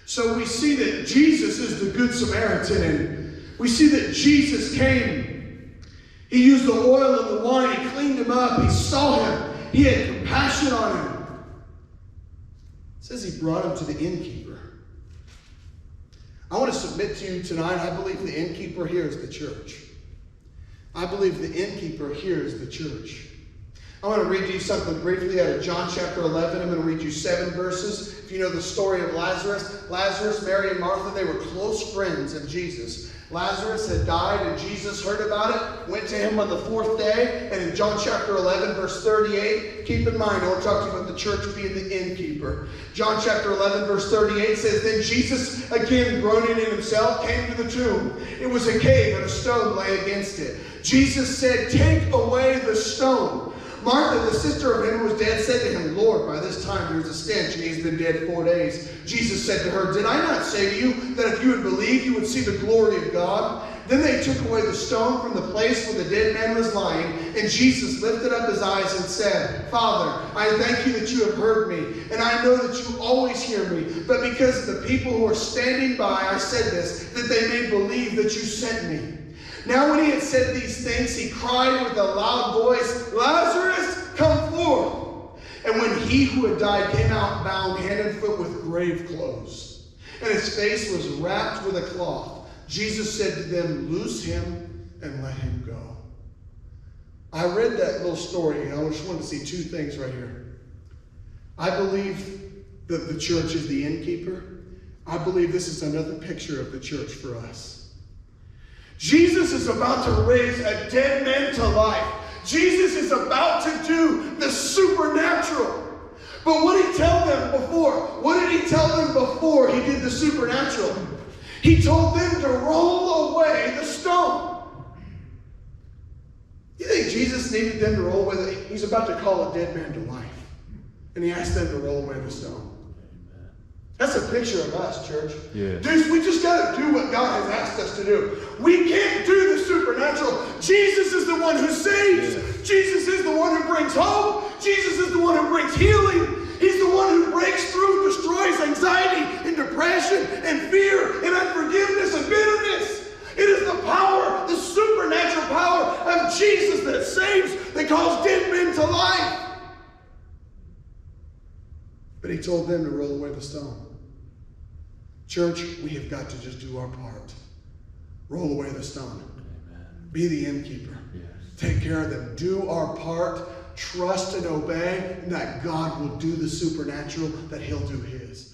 So we see that Jesus is the Good Samaritan, and we see that Jesus came. He used the oil and the wine. He cleaned him up. He saw him. He had compassion on him. It says he brought him to the innkeeper. I want to submit to you tonight, I believe the innkeeper here is the church. I believe the innkeeper here is the church. I want to read you something briefly out of John chapter 11. I'm going to read you 7 verses. If you know the story of Lazarus, Mary, and Martha, they were close friends of Jesus. Lazarus had died, and Jesus heard about it, went to him on the 4th day. And in John chapter 11, verse 38, keep in mind, I want to talk to you about the church being the innkeeper. John chapter 11, verse 38 says, Then Jesus, again groaning in himself, came to the tomb. It was a cave, and a stone lay against it. Jesus said, Take away the stone. Martha, the sister of him who was dead, said to him, Lord, by this time there is a stench, and he has been dead 4 days. Jesus said to her, Did I not say to you that if you would believe, you would see the glory of God? Then they took away the stone from the place where the dead man was lying, and Jesus lifted up his eyes and said, Father, I thank you that you have heard me, and I know that you always hear me. But because of the people who are standing by, I said this, that they may believe that you sent me. Now when he had said these things, he cried with a loud voice, Lazarus, come forth! And when he who had died came out bound hand and foot with grave clothes, and his face was wrapped with a cloth, Jesus said to them, Loose him and let him go. I read that little story, and I just wanted to see 2 things right here. I believe that the church is the innkeeper. I believe this is another picture of the church for us. Jesus is about to raise a dead man to life. Jesus is about to do the supernatural. But what did he tell them before? What did he tell them before he did the supernatural? He told them to roll away the stone. You think Jesus needed them to roll away? He's about to call a dead man to life. And he asked them to roll away the stone. That's a picture of us, church. Yeah. Dude, we just got to do what God has asked us to do. We can't do the supernatural. Jesus is the one who saves. Yeah. Jesus is the one who brings hope. Jesus is the one who brings healing. He's the one who breaks through, destroys anxiety and depression and fear and unforgiveness and bitterness. It is the power, the supernatural power of Jesus that saves, that calls dead men to life. But he told them to roll away the stone. Church, we have got to just do our part. Roll away the stone. Amen. Be the innkeeper. Yes. Take care of them. Do our part. Trust and obey, and that God will do the supernatural, that he'll do his.